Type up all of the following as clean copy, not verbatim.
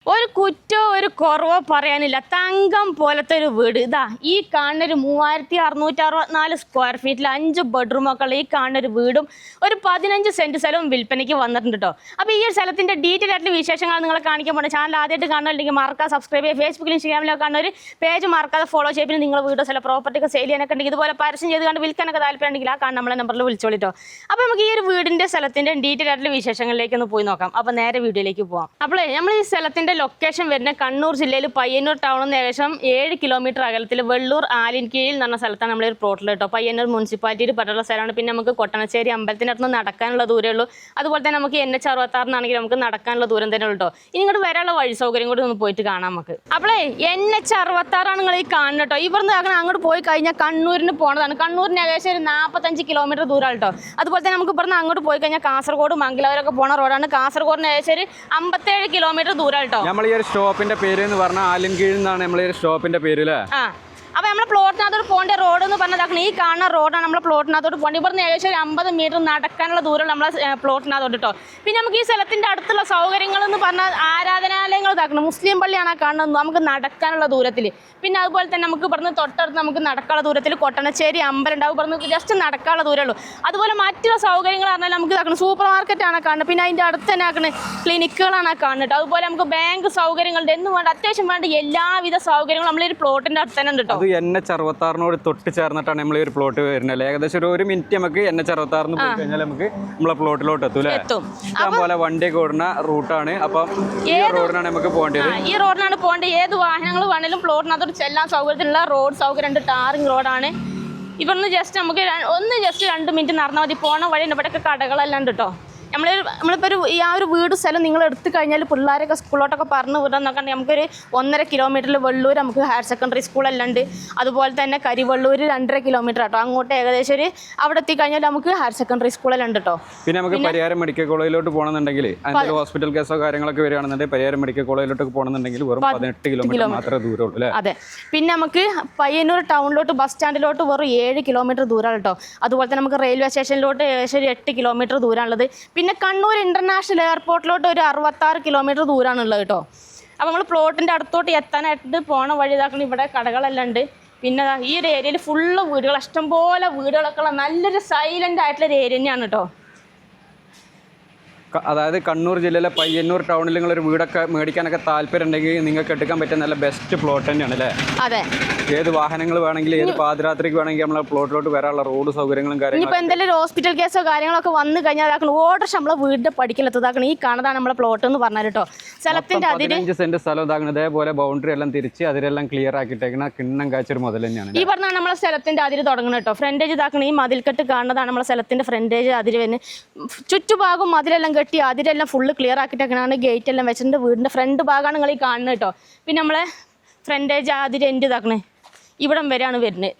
ഒരു കുറ്റോ ഒരു കുറവോ പറയാനില്ല. തങ്കം പോലത്തെ ഒരു വീട്. ഇതാ ഈ കാണുന്നൊരു 3664 സ്ക്വയർ ഫീറ്റിൽ 5 ബെഡ്റൂമൊക്കെ ഉള്ള ഈ കാണുന്നൊരു വീടും ഒരു 15 സെന്റ് സ്ഥലവും വിൽപ്പനയ്ക്ക് വന്നിട്ടുണ്ട് കേട്ടോ. അപ്പോൾ ഈ ഒരു സ്ഥലത്തിൻ്റെ ഡീറ്റെയിൽ ആയിട്ടുള്ള വിശേഷങ്ങൾ നിങ്ങളെ കാണിക്കാൻ പോകുന്നത്. ചാനൽ ആദ്യമായിട്ട് കാണുന്നുണ്ടെങ്കിൽ മറക്കാതെ സബ്സ്ക്രൈബ് ചെയ്യുക. ഫേസ്ബുക്കിലും ഇൻസ്റ്റാഗ്രാമിലൊക്കെ കാണുന്ന ഒരു പേജ് മറക്കാതെ ഫോളോ ചെയ്യും. പിന്നെ നിങ്ങൾ വീഡിയോ ചില പ്രോപ്പർട്ടിക്ക് സെയിൽ ചെയ്യാനൊക്കെ ഉണ്ടെങ്കിൽ ഇതുപോലെ പരസ്യം ചെയ്ത് കണ്ട് വിൽക്കാനൊക്കെ താല്പര്യമുണ്ടെങ്കിൽ ആ കാണുന്ന നമ്മളെ നമ്പറിൽ വിളിച്ചോളിട്ടോ. അപ്പോൾ നമുക്ക് ഈ ഒരു വീടിൻ്റെ സ്ഥലത്തിൻ്റെ ഡീറ്റെയിൽ ആയിട്ടുള്ള വിശേഷങ്ങളിലേക്ക് ഒന്ന് പോയി നോക്കാം. അപ്പോൾ നേരെ വീഡിയോയിലേക്ക് പോകാം. അപ്പോൾ നമ്മൾ ഈ സ്ഥലത്തിൻ്റെ ലൊക്കേഷൻ വരുന്ന കണ്ണൂർ ജില്ലയിൽ പയ്യന്നൂർ ടൗണിൽ നിന്ന് ഏകദേശം 7 കിലോമീറ്റർ അകലത്തിൽ വെള്ളൂർ ആലിൻകീഴിൽ എന്ന് പറഞ്ഞ സ്ഥലത്താണ് നമ്മളൊരു പ്ലോട്ടിൽ കേട്ടോ. പയ്യന്നൂർ മുനിസിപ്പാലിറ്റിയിൽ പെട്ടുള്ള സ്ഥലമാണ്. പിന്നെ നമുക്ക് കൊട്ടണശ്ശേരി അമ്പലത്തിനടുത്ത് നടക്കാനുള്ള ദൂരമേ ഉള്ളൂ. അതുപോലെ തന്നെ നമുക്ക് NH66 നമുക്ക് നടക്കാനുള്ള ദൂരം തന്നെ ഉള്ളൂ കേട്ടോ. ഇനി ഇങ്ങോട്ട് വരാനുള്ള വഴി സൗകര്യം കൂടി ഒന്ന് പോയിട്ട് കാണാം നമുക്ക്. അപ്പോഴേ NH66 നിങ്ങൾ ഈ കാണുന്നത് കേട്ടോ. ഇവിടുന്ന് അങ്ങോട്ട് പോയി കഴിഞ്ഞാൽ കണ്ണൂരിന് പോണതാണ്. കണ്ണൂരിന് ഏകദേശം ഒരു 45 കിലോമീറ്റർ ദൂരമാണ് കേട്ടോ. അതുപോലെ തന്നെ നമുക്ക് ഇവിടുന്ന് അങ്ങോട്ട് പോയി കഴിഞ്ഞാൽ കാസർഗോഡ് മംഗലാപുരമൊക്കെ പോണ റോഡാണ്. കാസർഗോഡിന് ഏകദേശം ഒരു 57 കിലോമീറ്റർ ദൂരം കേട്ടോ. നമ്മൾ ഈ ഒരു സ്റ്റോപ്പിന്റെ പേര് എന്ന് പറഞ്ഞാൽ ആലിൻകീഴ് എന്നാണ് നമ്മൾ ഈ സ്റ്റോപ്പിന്റെ പേര് അല്ലേ. അപ്പോൾ നമ്മളെ പ്ലോട്ടിനകത്തോട്ട് പോകേണ്ട റോഡ് എന്ന് പറഞ്ഞതാക്കണം ഈ കാണുന്ന റോഡാണ് നമ്മളെ പ്ലോട്ടിനകത്തോട്ട് പോകേണ്ടത്. ഇവിടുന്ന് ഏകദേശം ഒരു 50 മീറ്റർ നടക്കാനുള്ള ദൂരം നമ്മളെ പ്ലോട്ടിനകത്തോട്ട് കേട്ടോ. പിന്നെ നമുക്ക് ഈ സ്ഥലത്തിൻ്റെ അടുത്തുള്ള സൗകര്യങ്ങൾ എന്ന് പറഞ്ഞാൽ ആരാധനാലയങ്ങൾ ഇതാക്കണം. മുസ്ലിം പള്ളിയാണ് കാണുന്നത് നമുക്ക് നടക്കാനുള്ള ദൂരത്തിൽ. പിന്നെ അതുപോലെ തന്നെ നമുക്ക് ഇവിടുന്ന് തൊട്ടടുത്ത് നമുക്ക് നടക്കാനുള്ള ദൂരത്തിൽ കൊട്ടണശ്ശേരി അമ്പലം ഉണ്ടാവും. ഇവിടുന്ന് ജസ്റ്റ് നടക്കാനുള്ള ദൂരമേ ഉള്ളൂ. അതുപോലെ മറ്റുള്ള സൗകര്യങ്ങൾ പറഞ്ഞാൽ നമുക്ക് ഇതാക്കണം സൂപ്പർ മാർക്കറ്റാണ് കാണുന്നത്. പിന്നെ അതിൻ്റെ അടുത്ത് തന്നെ ആക്കണം ക്ലിനിക്കുകളാണ് കാണുന്നത്. അതുപോലെ നമുക്ക് ബാങ്ക് സൗകര്യങ്ങളുണ്ട്. എന്ന് വേണ്ട അത്യാവശ്യം വേണ്ട എല്ലാവിധ സൗകര്യങ്ങളും നമ്മളൊരു പ്ലോട്ടിൻ്റെ അടുത്ത് തന്നെ ഉണ്ട് കേട്ടോ. NH66 തൊട്ട് ചേർന്നിട്ടാണ് നമ്മൾ ഈ ഒരു പ്ലോട്ട് വരുന്നത്. ഏകദേശം ഒരു മിനിറ്റ് നമുക്ക് NH66 പോയി കഴിഞ്ഞാൽ നമുക്ക് നമ്മളെ പ്ലോട്ടിലോട്ട് എത്തൂലേ. ഇഷ്ടംപോലെ വണ്ടിയൊക്കെ ഓടുന്ന റൂട്ടാണ്. അപ്പം ഈ റോഡിനാണ് നമുക്ക് പോകേണ്ടത്. ഈ റോഡിനാണ് പോകേണ്ടത്. ഏത് വാഹനങ്ങൾ വേണമെങ്കിലും പ്ലോട്ടിനകത്തോട്ട് ചെല്ലാൻ സൗകര്യത്തിനുള്ള റോഡ് സൗകര്യം ഉണ്ട്. ടാറിങ് റോഡാണ്. ഇവിടുന്ന് ജസ്റ്റ് നമുക്ക് 2 മിനിറ്റ് നടന്നാൽ മതി. പോണ വഴി ഇവിടെയൊക്കെ കടകളെല്ലാം ഉണ്ട് കേട്ടോ. നമ്മളിപ്പോൾ ഈ ഒരു വീട് സ്ഥലം നിങ്ങൾ എടുത്തു കഴിഞ്ഞാൽ പിള്ളേരൊക്കെ സ്കൂളിലോട്ടൊക്കെ പറഞ്ഞു വിടാൻ നോക്കണമെങ്കിൽ നമുക്കൊരു 1.5 കിലോമീറ്ററിൽ വെള്ളൂർ നമുക്ക് ഹയർ സെക്കൻഡറി സ്കൂളെല്ലാം ഉണ്ട്. അതുപോലെ തന്നെ കരിവള്ളൂർ 2.5 കിലോമീറ്റർ കേട്ടോ. അങ്ങോട്ട് ഏകദേശം ഒരു അവിടെ എത്തിക്കഴിഞ്ഞാൽ നമുക്ക് ഹയർ സെക്കൻഡറി സ്കൂളെല്ലാം ഉണ്ട് കേട്ടോ. പിന്നെ നമുക്ക് പരിയാരം മെഡിക്കൽ കോളേജിലോട്ട് പോകണമെന്നുണ്ടെങ്കിൽ അതിൻ്റെ ഹോസ്പിറ്റൽ കേസോ കാര്യങ്ങളൊക്കെ വരികയാണെന്നുണ്ടെങ്കിൽ പരിയാരം മെഡിക്കൽ കോളേജിലോട്ട് പോകണമെന്നുണ്ടെങ്കിൽ വെറും 18 കിലോമീറ്റർ മാത്രമേ ദൂരമുള്ളൂ അല്ലേ. അതെ. പിന്നെ നമുക്ക് പയ്യന്നൂർ ടൗണിലോട്ട് ബസ് സ്റ്റാൻഡിലോട്ട് വെറും 7 കിലോമീറ്റർ ദൂരമാണ് കേട്ടോ. അതുപോലെ തന്നെ നമുക്ക് റെയിൽവേ സ്റ്റേഷനിലോട്ട് ഏകദേശം ഒരു 8 കിലോമീറ്റർ ദൂരമാണുള്ളത്. പിന്നെ കണ്ണൂർ ഇൻ്റർനാഷണൽ എയർപോർട്ടിലോട്ട് ഒരു 66 കിലോമീറ്റർ ദൂരമാണുള്ളത് കേട്ടോ. അപ്പോൾ നമ്മൾ പ്ലോട്ടിൻ്റെ അടുത്തോട്ട് എത്താനായിട്ട് പോണ വഴി ഇതാക്കണം. ഇവിടെ കടകളെല്ലാം ഉണ്ട്. പിന്നെ ഈ ഒരു ഏരിയയിൽ ഫുള്ള് വീടുകൾ, ഇഷ്ടംപോലെ വീടുകളൊക്കെ ഉള്ള നല്ലൊരു സൈലൻ്റ് ആയിട്ടുള്ളൊരു ഏരിയ തന്നെയാണ് കേട്ടോ. അതായത് കണ്ണൂർ ജില്ലയിലെ പയ്യന്നൂർ ടൗണിൽ നിങ്ങളൊരു വീടൊക്കെ മേടിക്കാനൊക്കെ താല്പര്യം ഉണ്ടെങ്കിൽ നിങ്ങൾക്ക് എടുക്കാൻ പറ്റിയ നല്ല ബെസ്റ്റ് പ്ലോട്ട് തന്നെയാണ് അല്ലേ. അതെ. ഏത് വാഹനങ്ങൾ വേണമെങ്കിലും ഏത് പാതിരാത്രിക്ക് വേണമെങ്കിൽ നമ്മളെ പ്ലോട്ടിലോട്ട് വരാനുള്ള റോഡ് സൗകര്യങ്ങളും കാര്യങ്ങളും. ഇപ്പോൾ എന്തെങ്കിലും ഹോസ്പിറ്റൽ കേസോ കാര്യങ്ങളൊക്കെ വന്നു കഴിഞ്ഞാൽ അതാക്കണം ഓർഡർ നമ്മളെ വീടിൻ്റെ പഠിക്കലെത്തതാക്കണം. ഈ കാണുന്നതാണ് നമ്മളെ പ്ലോട്ട് എന്ന് പറഞ്ഞാൽ കേട്ടോ. സ്ഥലത്തിൻ്റെ 15 സെന്റ് സ്ഥലം ഇതാക്കണം. ഇതേപോലെ ബൗണ്ടറി എല്ലാം തിരിച്ച് അതിലെല്ലാം ക്ലിയർ ആക്കിയിട്ടേക്കുന്ന കിണ്ണം കാച്ചൊരു മുതൽ തന്നെയാണ്. ഈ പറഞ്ഞാൽ നമ്മളെ സ്ഥലത്തിൻ്റെ അതിര് തുടങ്ങുന്നത് കേട്ടോ. ഫ്രണ്ടേജ് ഇതാക്കണം. ഈ മതിൽക്കെട്ട് കാണുന്നതാണ് നമ്മളെ സ്ഥലത്തിൻ്റെ ഫ്രണ്ടേജ് അതിര് വരുന്നത്. ചുറ്റുഭാഗം മതിലെല്ലാം കെട്ടി അതിരെല്ലാം ഫുള്ള് ക്ലിയർ ആക്കിയിട്ടൊക്കെയാണ് ഗേറ്റ് എല്ലാം വെച്ചിട്ടുണ്ട്. വീടിൻ്റെ ഫ്രണ്ട് ഭാഗമാണ് നിങ്ങൾ ഈ കാണുന്നത് കേട്ടോ. പിന്നെ നമ്മളെ ഫ്രണ്ടേജ് അതിര് എൻ്റെ ഇതാക്കണേ ഇവിടം വരെയാണ് വരുന്നത്.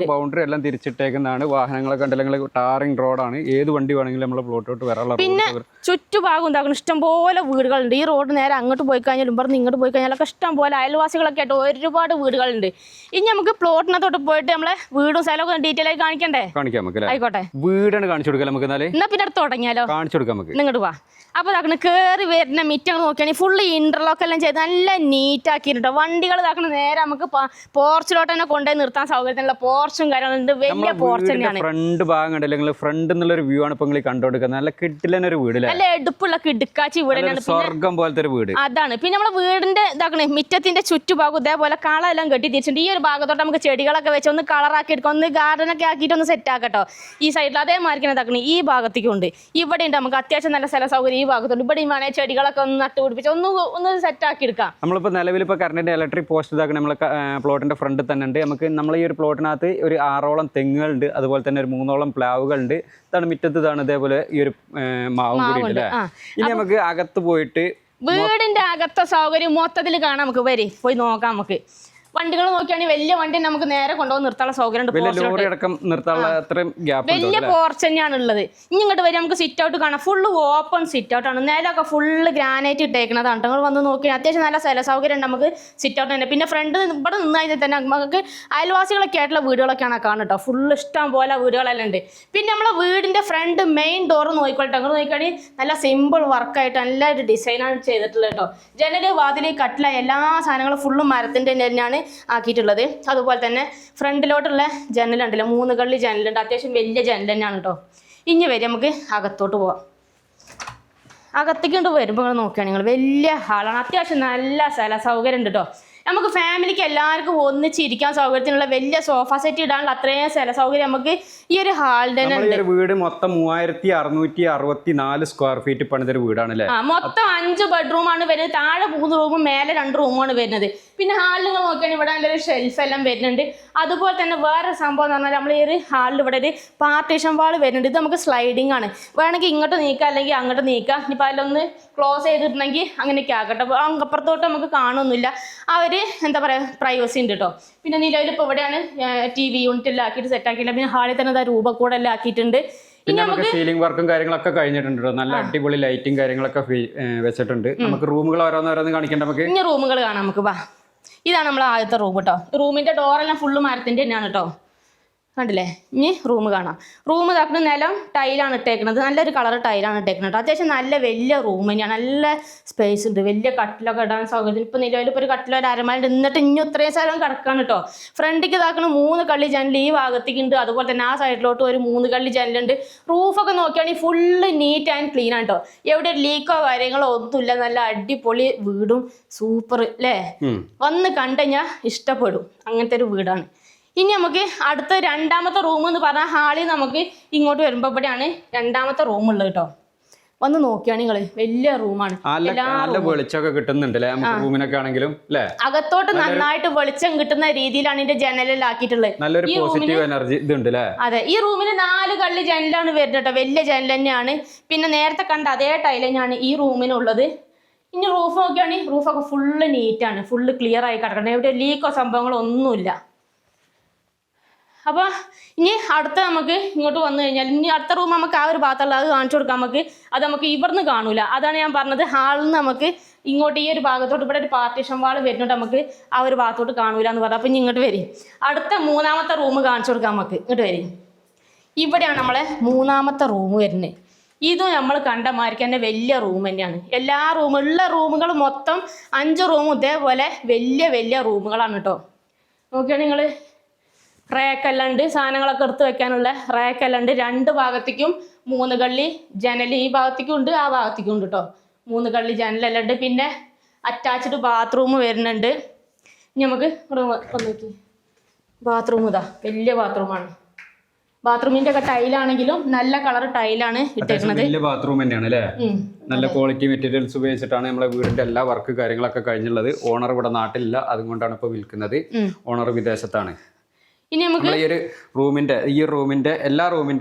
ബൗണ്ടറി എല്ലാം തിരിച്ചിട്ടേക്കുന്നതാണ്. വാഹനങ്ങളൊക്കെ ഉണ്ടെങ്കിൽ ടാറിങ് റോഡാണ്. ഏത് വണ്ടി വേണമെങ്കിലും നമ്മളെ പ്ലോട്ടോട്ട് വരാനുള്ള. പിന്നെ ചുറ്റുഭാഗം ഉണ്ടാക്കണം ഇഷ്ടംപോലെ വീടുകളുണ്ട്. ഈ റോഡ് നേരെ അങ്ങോട്ട് പോയി കഴിഞ്ഞാൽ ഇവിടുന്ന് ഇങ്ങോട്ട് പോയി കഴിഞ്ഞാലൊക്കെ ഇഷ്ടംപോലെ അയൽവാസികളൊക്കെ ആയിട്ട് ഒരുപാട് വീടുകളുണ്ട്. ഇനി നമുക്ക് പ്ലോട്ടിനകത്തോട്ട് പോയിട്ട് നമ്മളെ വീടും സ്ഥലമൊക്കെ ഡീറ്റെയിൽ ആയി കാണിക്കണ്ടേ? കാണിക്കാം നമുക്ക്. ആയിക്കോട്ടെ, വീടാണ് കാണിച്ചു കൊടുക്കാം നമുക്ക്. എന്നാ പിന്നെ അടുത്ത് തുടങ്ങിയാലോ? കാണിച്ചു കൊടുക്കാം നമുക്ക്. ഇങ്ങോട്ട് വാ. അപ്പോൾ ഇതാക്കണം കയറി വരുന്ന മിറ്റങ്ങൾ നോക്കിയാണെങ്കിൽ ഫുള്ള് ഇന്റർലോക്ക് എല്ലാം ചെയ്ത് നല്ല നീറ്റ് ആക്കിയിട്ടോ. വണ്ടികൾ ഇതാക്കണം നേരെ നമുക്ക് പോർച്ചിലോട്ട് തന്നെ കൊണ്ടുപോയി നിർത്താൻ സൗകര്യത്തിനുള്ള പോർച്ചും കാര്യങ്ങളുണ്ട്. വലിയ പോർച്ച് തന്നെയാണ്. ഫ്രണ്ട് ഭാഗം കണ്ടില്ലെങ്കിൽ ഫ്രണ്ട് എന്നുള്ളൊരു വ്യൂ ആണ് ഇപ്പൊ നിങ്ങൾ കണ്ടുകൊടുക്കുന്നത്. നല്ല കിട്ടിലൊരു വീട്, നല്ല എടുപ്പുള്ള കിടുക്കാച്ചി വീട് തന്നെയാണ്. സ്വർഗം പോലത്തെ ഒരു വീട് അതാണ്. പിന്നെ നമ്മളെ വീടിന്റെ ഇതാക്കണേ മിറ്റത്തിന്റെ ചുറ്റുഭാഗം ഇതേപോലെ കളെല്ലാം കെട്ടി തിരിച്ചിട്ടുണ്ട്. ഈ ഒരു ഭാഗത്തോട്ട് നമുക്ക് ചെടികളൊക്കെ വെച്ച് ഒന്ന് കളറാക്കി എടുക്കാം, ഒന്ന് ഗാർഡനൊക്കെ ആക്കിയിട്ട് ഒന്ന് സെറ്റ് ആക്കട്ടോ. ഈ സൈഡിൽ അതേമാതിരി ഇതാക്കണേ ഈ ഭാഗത്തേക്കുണ്ട്. ഇവിടെ ഉണ്ട് നമുക്ക് അത്യാവശ്യം നല്ല സ്ഥല സൗകര്യം. ഈ ഭാഗത്തുണ്ട്. ഇവിടെയും വേണേൽ ചെടികളൊക്കെ ഒന്ന് നട്ടുപിടിപ്പിച്ച് ഒന്ന് സെറ്റ് ആക്കി എടുക്കാം. നമ്മളിപ്പോൾ നിലവിൽ ഇപ്പോൾ കറണ്ടിന്റെ ഇലക്ട്രിക് പോസ്റ്റ് ഇതാക്കണം നമ്മളെ പ്ലോട്ടിന്റെ ഫ്രണ്ടിൽ തന്നെ ഉണ്ട്. നമുക്ക് നമ്മൾ ഈ ഒരു പ്ലോട്ടിനകത്ത് ഒരു 6ഓളം തെങ്ങുകളുണ്ട്. അതുപോലെ തന്നെ ഒരു 3ഓളം പ്ലാവുകളുണ്ട്. ഇതാണ് മിറ്റത്ത്. ഇതാണ് ഇതേപോലെ ഈ ഒരു മാവും കൂടി ഉണ്ട് അല്ലേ. ഇനി നമുക്ക് അകത്ത് പോയിട്ട് വീടിന്റെ അകത്തെ സൗകര്യം മൊത്തത്തിൽ കാണാം. നമുക്ക് പോയി നോക്കാം. നമുക്ക് വണ്ടികൾ നോക്കുകയാണെങ്കിൽ വലിയ വണ്ടി നമുക്ക് നേരെ കൊണ്ടുപോകുന്ന നിർത്താനുള്ള സൗകര്യം ഉണ്ട്. ലോറി അടക്കം നിർത്താനുള്ള അത്രയും ഗ്യാപ്പ് വലിയ പോർച്ച് തന്നെയാണ് ഉള്ളത്. ഇനി ഇങ്ങോട്ട് വരെ നമുക്ക് സിറ്റ് ഔട്ട് കാണാം. ഫുള്ള് ഓപ്പൺ സിറ്റ് ഔട്ട് ആണ്. നേരമൊക്കെ ഫുള്ള് ഗ്രാനൈറ്റ് ഇട്ടേക്കുന്നതാണ്. നിങ്ങൾ വന്ന് നോക്കി അത്യാവശ്യം നല്ല സ്ഥല സൗകര്യം ഉണ്ട് നമുക്ക് സിറ്റ് ഔട്ട് തന്നെ. പിന്നെ ഫ്രണ്ട് ഇവിടെ നിന്ന് കഴിഞ്ഞാൽ തന്നെ നമുക്ക് അയൽവാസികളൊക്കെ ആയിട്ടുള്ള വീടുകളൊക്കെയാണ് കാണുട്ടോ. ഫുള്ള് ഇഷ്ടം പോലെ വീടുകളെല്ലാം ഉണ്ട്. പിന്നെ നമ്മളെ വീടിൻ്റെ ഫ്രണ്ട് മെയിൻ ഡോർ നോക്കിക്കോട്ടെ. അങ്ങനെ നോക്കുകയാണെങ്കിൽ നല്ല സിമ്പിൾ വർക്കായിട്ട് നല്ലൊരു ഡിസൈനാണ് ചെയ്തിട്ടുള്ളത് കേട്ടോ. ജനല് വാതിൽ കട്ടില എല്ലാ സാധനങ്ങളും ഫുള്ള് മരത്തിൻ്റെ തന്നെയാണ് ആക്കിയിട്ടുള്ളത്. അതുപോലെ തന്നെ ഫ്രണ്ടിലോട്ടുള്ള ജനലുണ്ടല്ലോ, 3 കള്ളി ജനലുണ്ട്. അത്യാവശ്യം വലിയ ജനൽ തന്നെയാണ് കേട്ടോ. ഇനി വരെ നമുക്ക് അകത്തോട്ട് പോവാം. അകത്തേക്ക് കൊണ്ട് വരുമ്പോൾ നോക്കുകയാണെങ്കിൽ വലിയ ഹാളാണ്. അത്യാവശ്യം നല്ല സ്ഥല സൗകര്യം ഉണ്ട് കേട്ടോ. നമുക്ക് ഫാമിലിക്ക് എല്ലാവർക്കും ഒന്നിച്ചിരിക്കാൻ സൗകര്യത്തിനുള്ള വലിയ സോഫ സെറ്റ് ഇടാനുള്ള അത്രയും സ്ഥല സൗകര്യം നമുക്ക് ഈ ഒരു ഹാളിൽ തന്നെ ഉണ്ട്. വീട് മൊത്തം 3664 സ്ക്വയർ ഫീറ്റ് പണിതൊരു വീടാണല്ലേ. മൊത്തം 5 ബെഡ്റൂമാണ് വരുന്നത്. താഴെ 3 റൂമും മേലെ 2 റൂമാണ് വരുന്നത്. പിന്നെ ഹാളിൽ നിങ്ങൾ നോക്കുകയാണെങ്കിൽ ഇവിടെ നല്ലൊരു ഷെൽഫ് എല്ലാം വരുന്നുണ്ട്. അതുപോലെ തന്നെ വേറെ സംഭവം എന്ന് പറഞ്ഞാൽ നമ്മൾ ഈ ഒരു ഹാളിൽ ഇവിടെ ഒരു പാർട്ടീഷൻ വാൾ വരുന്നുണ്ട്. ഇത് നമുക്ക് സ്ലൈഡിങ് ആണ്. വേണമെങ്കിൽ ഇങ്ങോട്ട് നീക്കാം അല്ലെങ്കിൽ അങ്ങോട്ട് നീക്കാം. ഇനിയിപ്പോൾ അതിലൊന്ന് ക്ലോസ് ചെയ്തിട്ടുണ്ടെങ്കിൽ അങ്ങനെയൊക്കെ ആക്കട്ടെ. അപ്പുറത്തോട്ട് നമുക്ക് കാണുന്നില്ല. ആ ഒരു എന്താ പറയുക പ്രൈവസി ഉണ്ട് കേട്ടോ. പിന്നെ നിലവിൽ ഇപ്പോൾ ഇവിടെയാണ് TV യൂണിറ്റ് എല്ലാം ആക്കിയിട്ട് സെറ്റ് ആക്കിയില്ല. പിന്നെ ഹാളിൽ തന്നെ രൂപക്കൂടെ എല്ലാം ആക്കിയിട്ടുണ്ട്. പിന്നെ നമുക്ക് സീലിംഗ് വർക്കും കാര്യങ്ങളൊക്കെ കഴിഞ്ഞിട്ടുണ്ട്. നല്ല അടിപൊളി ലൈറ്റും കാര്യങ്ങളൊക്കെ വെച്ചിട്ടുണ്ട്. നമുക്ക് റൂമുകൾ ഓരോന്നോരോന്ന് കാണിക്കണ്ട. നമുക്ക് ഇനി റൂമുകൾ കാണാം. നമുക്ക് വാ. ഇതാണ് നമ്മൾ ആദ്യത്തെ റൂം കേട്ടോ. റൂമിൻ്റെ ഡോറെല്ലാം ഫുള്ള് മരത്തിൻ്റെ തന്നെയാണ് കേട്ടോ. കണ്ടില്ലേ? ഇനി റൂം കാണാം. റൂം ഇതാക്കുന്ന നിലം ടൈലാണ് ഇട്ടേക്കുന്നത്. നല്ലൊരു കളർ ടൈലാണ് ഇട്ടേക്കുന്നത് കേട്ടോ. അത്യാവശ്യം നല്ല വലിയ റൂം തന്നെയാണ്. നല്ല സ്പേസ് ഉണ്ട്. വലിയ കട്ടിലൊക്കെ ഇടാൻ സൗകര്യം. ഇപ്പോൾ നിലവിൽ ഇപ്പോൾ ഒരു കട്ടിലോ ഒരു അരമാലുണ്ട്. എന്നിട്ട് ഇനി ഇത്രയും സ്ഥലം കിടക്കാണ് കേട്ടോ. ഫ്രണ്ടിക്ക് ഇതാക്കുന്ന 3 കള്ളി ജനൽ ഈ ഭാഗത്തേക്ക് ഉണ്ട്. അതുപോലെ തന്നെ ആ സൈഡിലോട്ട് ഒരു 3 കള്ളി ജനലുണ്ട്. റൂഫൊക്കെ നോക്കുകയാണെങ്കിൽ ഫുള്ള് നീറ്റ് ആൻഡ് ക്ലീൻ ആണ് കേട്ടോ. എവിടെ ലീക്കോ കാര്യങ്ങളോ ഒന്നുമില്ല. നല്ല അടിപൊളി വീടും സൂപ്പർ അല്ലേ. വന്ന് കണ്ടുകഴിഞ്ഞാൽ ഇഷ്ടപ്പെടും. അങ്ങനത്തെ ഒരു വീടാണ്. ഇനി നമുക്ക് അടുത്ത രണ്ടാമത്തെ റൂം എന്ന് പറഞ്ഞാൽ ഹാളിൽ നമുക്ക് ഇങ്ങോട്ട് വരുമ്പോൾ ഇവിടെയാണ് രണ്ടാമത്തെ റൂം ഉള്ളത് കേട്ടോ. വന്ന് നോക്കിയാണ് നിങ്ങള് വലിയ റൂമാണ്. വെളിച്ചമൊക്കെ കിട്ടുന്നുണ്ട് റൂമിനൊക്കെ ആണെങ്കിലും അകത്തോട്ട് നന്നായിട്ട് വെളിച്ചം കിട്ടുന്ന രീതിയിലാണ് ഇതിന്റെ ജനലെല്ലാം ആക്കിയിട്ടുള്ളത്. നല്ലൊരു പോസിറ്റീവ് എനർജി ഇതുണ്ട്. അതെ, ഈ റൂമിന് 4 കള്ളി ജനലാണ് വരുന്നത് കേട്ടോ. വലിയ ജനൽ തന്നെയാണ്. പിന്നെ നേരത്തെ കണ്ട അതേ ടൈൽ തന്നെയാണ് ഈ റൂമിനുള്ളത്. ഇനി റൂഫ് നോക്കിയാണെങ്കിൽ റൂഫൊക്കെ ഫുള്ള് നീറ്റാണ്. ഫുള്ള് ക്ലിയർ ആയി കിടക്കണം. എവിടെ ലീക്കോ സംഭവങ്ങളോ ഒന്നുമില്ല. അപ്പോൾ ഇനി അടുത്ത നമുക്ക് ഇങ്ങോട്ട് വന്നു കഴിഞ്ഞാൽ ഇനി അടുത്ത റൂം നമുക്ക് ആ ഒരു ഭാഗത്തുള്ള അത് കാണിച്ചു കൊടുക്കാം. അത് നമുക്ക് ഇവിടുന്ന് കാണൂല. അതാണ് ഞാൻ പറഞ്ഞത്. ഹാളിൽ നിന്ന് നമുക്ക് ഇങ്ങോട്ട് ഈ ഒരു ഭാഗത്തോട്ട് ഇവിടെ ഒരു പാർട്ടീഷൻ വാൾ വരുന്നുണ്ട്. നമുക്ക് ആ ഒരു ഭാഗത്തോട്ട് കാണൂല എന്ന് പറഞ്ഞു. അപ്പോൾ ഇനി ഇങ്ങോട്ട് വരും. അടുത്ത 3ാമത്തെ റൂം കാണിച്ചു കൊടുക്കാം. നമുക്ക് ഇങ്ങോട്ട് വരും. ഇവിടെയാണ് നമ്മളെ 3ാമത്തെ റൂം വരുന്നത്. ഇതും നമ്മൾ കണ്ട മാതിരിക്ക് തന്നെ വലിയ റൂം തന്നെയാണ്. എല്ലാ ഉള്ള റൂമുകൾ മൊത്തം 5 റൂമും ഇതേപോലെ വലിയ വലിയ റൂമുകളാണ് കേട്ടോ. നോക്കിയാൽ നിങ്ങൾ റാക്കെല്ലാം ഉണ്ട്. സാധനങ്ങളൊക്കെ എടുത്ത് വെക്കാനുള്ള റാക്കെല്ലാം ഉണ്ട്. 2 ഭാഗത്തേക്കും 3 കള്ളി ജനൽ ഈ ഭാഗത്തേക്കും ഉണ്ട്, ആ ഭാഗത്തേക്കും ഉണ്ട് കേട്ടോ. 3 കള്ളി ജനലെല്ലാം ഉണ്ട്. പിന്നെ അറ്റാച്ച്ഡ് ബാത്റൂം വരുന്നുണ്ട്. ഇനി നമുക്ക് നോക്കി ബാത്റൂം ഇതാ വലിയ ബാത്റൂമാണ്. ബാത്റൂമിന്റെ ഒക്കെ ടൈലാണെങ്കിലും നല്ല കളർ ടൈലാണ് ഇട്ടേക്കുന്നത്. വലിയ ബാത്റൂം തന്നെയാണ് അല്ലേ. നല്ല ക്വാളിറ്റി മെറ്റീരിയൽസ് ഉപയോഗിച്ചിട്ടാണ് നമ്മുടെ വീടിന്റെ എല്ലാ വർക്ക് കാര്യങ്ങളൊക്കെ കഴിഞ്ഞുള്ളത്. ഓണർ ഇവിടെ നാട്ടിലില്ല, അതുകൊണ്ടാണ് ഇപ്പോൾ വിൽക്കുന്നത്. ഓണർ വിദേശത്താണ്. ഇനി നമുക്ക് ഈ റൂമിന്റെ എല്ലാ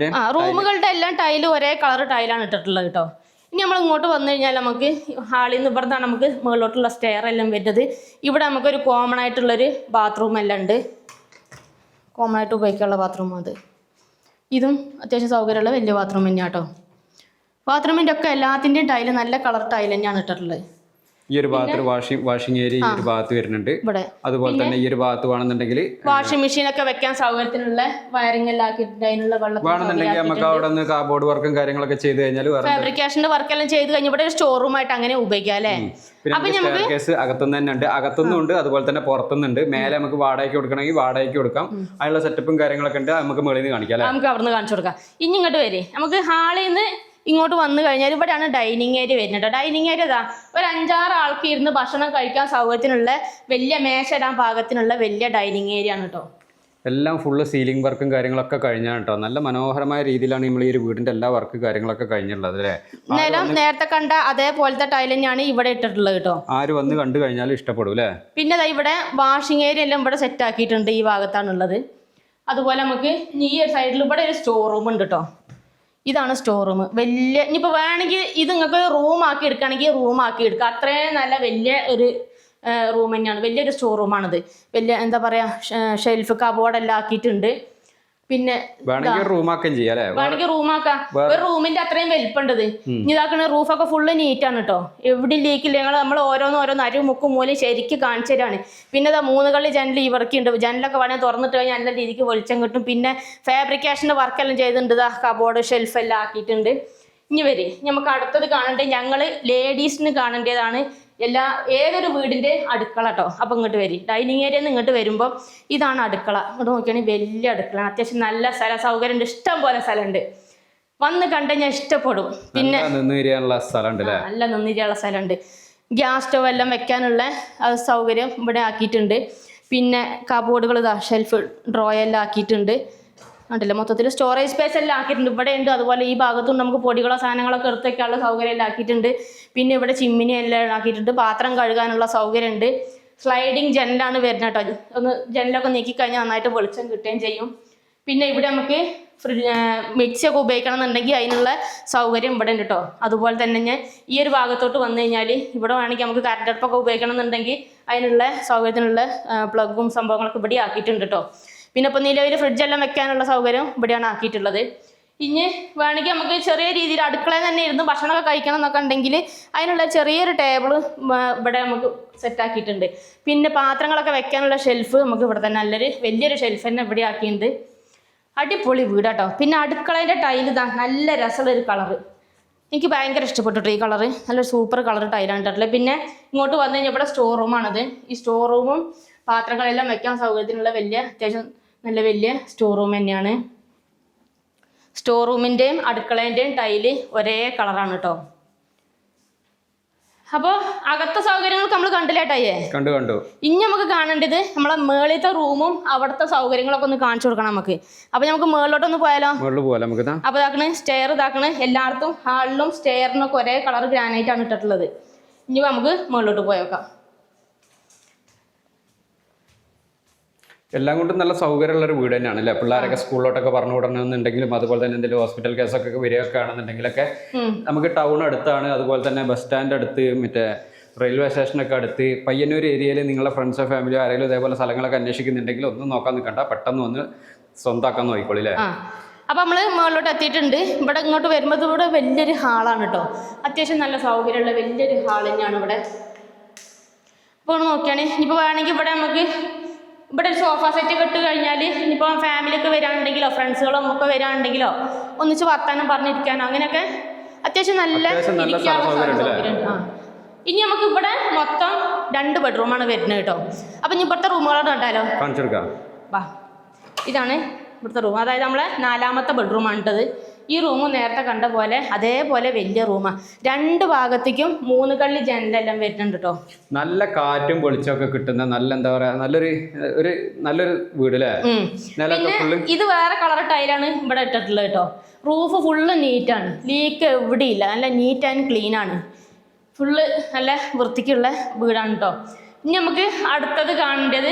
റൂമുകളുടെ എല്ലാം ടൈല് ഒരേ കളർ ടൈലാണ് ഇട്ടിട്ടുള്ളത് കേട്ടോ. ഇനി നമ്മൾ ഇങ്ങോട്ട് വന്നു കഴിഞ്ഞാൽ നമുക്ക് ഹാളിൽ നിന്ന് ഇവിടുന്നാണ് നമുക്ക് മുകളിലോട്ടുള്ള സ്റ്റെയർ എല്ലാം വരുന്നത്. ഇവിടെ നമുക്കൊരു കോമൺ ആയിട്ടുള്ളൊരു ബാത്റൂം എല്ലാം ഉണ്ട്. കോമൺ ആയിട്ട് ഉപയോഗിക്കാനുള്ള ബാത്റൂം അത്. ഇതും അത്യാവശ്യം സൗകര്യമുള്ള വലിയ ബാത്റൂം തന്നെയാണ് കേട്ടോ. ബാത്റൂമിൻ്റെ ഒക്കെ എല്ലാത്തിൻ്റെയും ടൈല് നല്ല കളർ ടൈൽ തന്നെയാണ് ഇട്ടിട്ടുള്ളത്. ഈ ഒരു ഭാഗത്ത് വാഷിംഗ് ഏരിയ ഈ ഒരു ഭാഗത്ത് വരുന്നുണ്ട്. അതുപോലെ തന്നെ ഈ ഒരു ഭാഗത്ത് വേണമെന്നുണ്ടെങ്കിൽ വാഷിംഗ് മെഷീൻ ഒക്കെ വെക്കാൻ സൗകര്യത്തിനുള്ള വയറിംഗ് എല്ലാം ആക്കിയിട്ടുണ്ട്. അതിനുള്ള വേണമെന്നുണ്ടെങ്കിൽ നമുക്ക് അവിടെ നിന്ന് കാർബോർഡ് വർക്കും കാര്യങ്ങളൊക്കെ ചെയ്ത് കഴിഞ്ഞാൽ ഫാബ്രിക്കേഷന്റെ വർക്ക് എല്ലാം ചെയ്ത് കഴിഞ്ഞാൽ ഇവിടെ ഒരു സ്റ്റോർ റൂം ആയിട്ട് അങ്ങനെ ഉപയോഗിക്കാം അല്ലേ. അകത്തുനിന്ന് തന്നെ ഉണ്ട്, അകത്തുനിന്നുണ്ട്, അതുപോലെ തന്നെ പുറത്തുനിന്നുണ്ട്. മേലെ നമുക്ക് വാടകയ്ക്ക് കൊടുക്കണമെങ്കിൽ വാടകയ്ക്ക് കൊടുക്കാം. അതിനുള്ള സെറ്റപ്പും കാര്യങ്ങളൊക്കെ ഉണ്ട്. നമുക്ക് മുകളിൽ നിന്ന് കാണിക്കാം. നമുക്ക് അവിടെ നിന്ന് കാണിച്ചു കൊടുക്കാം. ഇനി ഇങ്ങോട്ട് വരെ നമുക്ക് ഹാളിൽ നിന്ന് ഇങ്ങോട്ട് വന്നു കഴിഞ്ഞാൽ ഇവിടെയാണ് ഡൈനിങ് ഏരിയ വരുന്നത്. ഡൈനിങ് ഏരിയ ഇതാ ഒരു 5-6 ആൾക്ക് ഇരുന്ന് ഭക്ഷണം കഴിക്കാൻ സൗകര്യത്തിനുള്ള വലിയ മേശ ഇടാൻ പാകത്തിനുള്ള വലിയ ഡൈനിങ് ഏരിയ ആണ് കേട്ടോ. എല്ലാം ഫുള്ള് സീലിംഗ് വർക്കും കാര്യങ്ങളൊക്കെ കഴിഞ്ഞാണ് കേട്ടോ. നല്ല മനോഹരമായ രീതിയിലാണ് നമ്മൾ ഈ ഒരു വീടിന്റെ എല്ലാ വർക്ക് കാര്യങ്ങളൊക്കെ കഴിഞ്ഞിട്ടുള്ളത് അല്ലേ. നിലം നേരത്തെ കണ്ട അതേപോലത്തെ ടൈൽ തന്നെയാണ് ഇവിടെ ഇട്ടിട്ടുള്ളത് കേട്ടോ. ആര് വന്ന് കണ്ടു കഴിഞ്ഞാലും ഇഷ്ടപ്പെടും അല്ലേ. പിന്നെ ഇവിടെ വാഷിംഗ് ഏരിയ എല്ലാം ഇവിടെ സെറ്റ് ആക്കിയിട്ടുണ്ട്. ഈ ഭാഗത്താണുള്ളത്. അതുപോലെ നമുക്ക് ഈ സൈഡിൽ ഇവിടെ ഒരു സ്റ്റോർ റൂം ഉണ്ട് കേട്ടോ. ഇതാണ് സ്റ്റോർ റൂം. ഇനിയിപ്പോൾ വേണമെങ്കിൽ ഇത് നിങ്ങൾക്ക് റൂം ആക്കി എടുക്കുകയാണെങ്കിൽ റൂം ആക്കി എടുക്കുക. അത്രയും നല്ല വലിയ ഒരു റൂം തന്നെയാണ്. വലിയൊരു സ്റ്റോർ റൂമാണിത്. വലിയ എന്താ പറയുക ഷെൽഫ് കബോർഡെല്ലാം ആക്കിയിട്ടുണ്ട്. പിന്നെ വേണമെങ്കിൽ റൂമാക്കാൻ ചെയ്യാം അല്ലേ? വേണമെങ്കിൽ റൂമാക്കാം. ഒരു റൂമിന്റെ അത്രയും വലിപ്പുണ്ടത്. ഇനി ഇതാക്കണ റൂഫൊക്കെ ഫുള്ള് നീറ്റാണ് കേട്ടോ. എവിടെ ലീക്കില്ല. നമ്മൾ ഓരോന്ന് അരി മുക്കും മൂലം ശരിക്കും കാണിച്ചു തരാണ്. പിന്നെ ഇതാ 3 കള്ളി ജനൽ ഇവർക്കുണ്ട്. ജനലൊക്കെ വേണമെങ്കിൽ തുറന്നിട്ട് കഴിഞ്ഞാൽ നല്ല രീതിക്ക് വെളിച്ചം കിട്ടും. പിന്നെ ഫാബ്രിക്കേഷൻ്റെ വർക്കെല്ലാം ചെയ്തിട്ടുണ്ട്. ഇതാ കബോർഡ് ഷെൽഫ് എല്ലാം ആക്കിയിട്ടുണ്ട്. ഇനി വരെ നമുക്ക് അടുത്തത് കാണേണ്ടത് ഞങ്ങൾ ലേഡീസിന് കാണേണ്ടതാണ് ഏതൊരു വീടിൻ്റെ അടുക്കള കേട്ടോ. അപ്പം ഇങ്ങോട്ട് വരും. ഡൈനിങ് ഏരിയയിൽ നിന്ന് ഇങ്ങോട്ട് വരുമ്പോൾ ഇതാണ് അടുക്കള. ഇങ്ങോട്ട് നോക്കിയാണെങ്കിൽ വലിയ അടുക്കള. അത്യാവശ്യം നല്ല സൗകര്യമുണ്ട്. ഇഷ്ടം പോലെ സ്ഥലമുണ്ട്. വന്ന് കണ്ടുകഴിഞ്ഞാൽ ഇഷ്ടപ്പെടും. പിന്നെ നല്ല നിന്നിരിയാനുള്ള സ്ഥലമുണ്ട്. ഗ്യാസ് സ്റ്റവ് എല്ലാം വെക്കാനുള്ള സൗകര്യം ഇവിടെ ആക്കിയിട്ടുണ്ട്. പിന്നെ കബോർഡുകൾ ഷെൽഫ് ഡ്രോയെല്ലാം ആക്കിയിട്ടുണ്ട്. കണ്ടില്ല, മൊത്തത്തിൽ സ്റ്റോറേജ് സ്പേസ് എല്ലാം ആക്കിയിട്ടുണ്ട്. ഇവിടെ ഉണ്ട്. അതുപോലെ ഈ ഭാഗത്തും നമുക്ക് പൊടികളോ സാധനങ്ങളൊക്കെ എടുത്ത് വയ്ക്കാനുള്ള സൗകര്യം എല്ലാം ആക്കിയിട്ടുണ്ട്. പിന്നെ ഇവിടെ ചിമ്മിനി എല്ലാം ആക്കിയിട്ടുണ്ട്. പാത്രം കഴുകാനുള്ള സൗകര്യമുണ്ട്. സ്ലൈഡിങ് ജനലാണ് വരുന്നത് കേട്ടോ. ഒന്ന് ജനലൊക്കെ നീക്കിക്കഴിഞ്ഞാൽ നന്നായിട്ട് വെളിച്ചം കിട്ടുകയും ചെയ്യും. പിന്നെ ഇവിടെ നമുക്ക് മിക്സിയൊക്കെ ഉപയോഗിക്കണം എന്നുണ്ടെങ്കിൽ അതിനുള്ള സൗകര്യം ഇവിടെ ഉണ്ട് കേട്ടോ. അതുപോലെ തന്നെ ഈ ഒരു ഭാഗത്തോട്ട് വന്നു കഴിഞ്ഞാൽ ഇവിടെ വേണമെങ്കിൽ നമുക്ക് കറണ്ട് അടുപ്പൊക്കെ ഉപയോഗിക്കണം എന്നുണ്ടെങ്കിൽ അതിനുള്ള സൗകര്യത്തിനുള്ള പ്ലഗും സംഭവങ്ങളൊക്കെ ഇവിടെ ആക്കിയിട്ടുണ്ട് കേട്ടോ. പിന്നെ ഇപ്പോൾ നിലവിൽ ഫ്രിഡ്ജെല്ലാം വെക്കാനുള്ള സൗകര്യം ഇവിടെയാണ് ആക്കിയിട്ടുള്ളത്. ഇനി വേണമെങ്കിൽ നമുക്ക് ചെറിയ രീതിയിൽ അടുക്കളയിൽ തന്നെ ഇരുന്ന് ഭക്ഷണമൊക്കെ കഴിക്കണം എന്നൊക്കെ ഉണ്ടെങ്കിൽ അതിനുള്ള ചെറിയൊരു ടേബിൾ ഇവിടെ നമുക്ക് സെറ്റാക്കിയിട്ടുണ്ട്. പിന്നെ പാത്രങ്ങളൊക്കെ വെക്കാനുള്ള ഷെൽഫ് നമുക്ക് ഇവിടെ തന്നെ വലിയൊരു ഷെൽഫ് തന്നെ ഇവിടെ ആക്കിയിട്ടുണ്ട്. അടിപൊളി വീടാട്ടോ. പിന്നെ അടുക്കളേൻ്റെ ടൈൽ ഇതാ നല്ല രസമുള്ളൊരു കളറ്. എനിക്ക് ഭയങ്കര ഇഷ്ടപ്പെട്ടിട്ട് ഈ കളറ്. നല്ലൊരു സൂപ്പർ കളർ ടൈലാണ് കേട്ടിട്ടുള്ളത്. പിന്നെ ഇങ്ങോട്ട് വന്നു കഴിഞ്ഞാൽ ഇവിടെ സ്റ്റോർ റൂമാണത്. ഈ സ്റ്റോർ റൂമും പാത്രങ്ങളെല്ലാം വെക്കാൻ സൗകര്യത്തിനുള്ള അത്യാവശ്യം നല്ല വലിയ സ്റ്റോർ റൂം തന്നെയാണ്. സ്റ്റോർ റൂമിൻ്റെയും അടുക്കളേൻ്റെയും ടൈല് ഒരേ കളറാണ് കേട്ടോ. അപ്പോൾ അകത്തെ സൗകര്യങ്ങളൊക്കെ നമ്മൾ കണ്ടില്ലേട്ടായേ? കണ്ടു. ഇനി നമുക്ക് കാണേണ്ടത് നമ്മളെ മേളിലത്തെ റൂമും അവിടുത്തെ സൗകര്യങ്ങളൊക്കെ ഒന്ന് കാണിച്ചു കൊടുക്കണം നമുക്ക്. അപ്പോൾ നമുക്ക് മേളിലോട്ടൊന്ന് പോയാലോ? അപ്പോൾ ഇതാക്കണ് സ്റ്റെയർ ഇതാക്കണ്. എല്ലായിടത്തും ഹാളിലും സ്റ്റെയറിനൊക്കെ ഒരേ കളർ ഗ്രാനൈറ്റ് ആണ് ഇട്ടിട്ടുള്ളത്. ഇനി നമുക്ക് മേളിലോട്ട് പോയേക്കാം. എല്ലാം കൊണ്ടും നല്ല സൗകര്യമുള്ളൊരു വീട് തന്നെയാണ് അല്ലേ? പിള്ളേരൊക്കെ സ്കൂളിലോട്ടൊക്കെ പറഞ്ഞു വിടണമെന്നുണ്ടെങ്കിലും അതുപോലെ തന്നെ എന്തെങ്കിലും ഹോസ്പിറ്റൽ കേസൊക്കെ വരികയൊക്കെ ആണെന്നുണ്ടെങ്കിലൊക്കെ നമുക്ക് ടൗൺ അടുത്താണ്. അതുപോലെ തന്നെ ബസ് സ്റ്റാൻഡ് അടുത്ത്, മറ്റേ റെയിൽവേ സ്റ്റേഷനൊക്കെ അടുത്ത്, പയ്യന്നൂർ ഏരിയയിൽ നിങ്ങളുടെ ഫ്രണ്ട്സോ ഫാമിലിയോ ആരെങ്കിലും ഇതേപോലെ സ്ഥലങ്ങളൊക്കെ അന്വേഷിക്കുന്നുണ്ടെങ്കിൽ ഒന്നും നോക്കാൻ നിൽക്കണ്ട, പെട്ടെന്ന് വന്ന് സ്വന്തമാക്കാൻ നോക്കിക്കോളില്ലേ. അപ്പോൾ നമ്മൾ മുകളിലോട്ട് എത്തിയിട്ടുണ്ട്. ഇവിടെ ഇങ്ങോട്ട് വരുമ്പോൾ ഇവിടെ വലിയൊരു ഹാളാണ് കേട്ടോ. അത്യാവശ്യം നല്ല സൗകര്യമുള്ള വലിയൊരു ഹാൾ തന്നെയാണ് ഇവിടെ. അപ്പോൾ നോക്കുകയാണെങ്കിൽ ഇനിയിപ്പോൾ വേണമെങ്കിൽ ഇവിടെ നമുക്ക് ഇവിടെ ഒരു സോഫ സെറ്റ് ഒക്കെ ഇട്ട് കഴിഞ്ഞാൽ ഇനിയിപ്പോൾ ഫാമിലിയൊക്കെ വരാനുണ്ടെങ്കിലോ ഫ്രണ്ട്സുകളോ ഒക്കെ വരാനുണ്ടെങ്കിലോ ഒന്നിച്ച് വർത്താനം പറഞ്ഞിരിക്കാനോ അങ്ങനെയൊക്കെ അത്യാവശ്യം നല്ല സൗകര്യമുണ്ട്. ഇനി നമുക്ക് ഇവിടെ മൊത്തം 2 ബെഡ്റൂമാണ് വരുന്നത് കേട്ടോ. അപ്പം ഇനി ഇവിടുത്തെ റൂമുകളോട് കണ്ടാലോ? വാ, ഇതാണ് ഇവിടുത്തെ റൂം. അതായത് നമ്മളെ 4ാമത്തെ ബെഡ്റൂമാണ് ഇട്ടത്. ഈ റൂം നേരത്തെ കണ്ട പോലെ അതേപോലെ വലിയ റൂമാണ്. 2 ഭാഗത്തേക്കും 3 കള്ളി ജനലെല്ലാം വരുന്നുണ്ട് കേട്ടോ. നല്ല കാറ്റും വെളിച്ചമൊക്കെ കിട്ടുന്ന നല്ല എന്താ പറയാ നല്ലൊരു വീട് അല്ലേ? പിന്നെ ഇത് വേറെ കളർ ടൈലാണ് ഇവിടെ ഇട്ടിട്ടുള്ളത് കേട്ടോ. റൂഫ് ഫുള്ള് നീറ്റാണ്. ലീക്ക് എവിടെയില്ല. നല്ല നീറ്റ് ആൻഡ് ക്ലീൻ ആണ്. ഫുള്ള് നല്ല വൃത്തിക്കുള്ള വീടാണ് കേട്ടോ. ഇനി നമുക്ക് അടുത്തത് കാണേണ്ടത്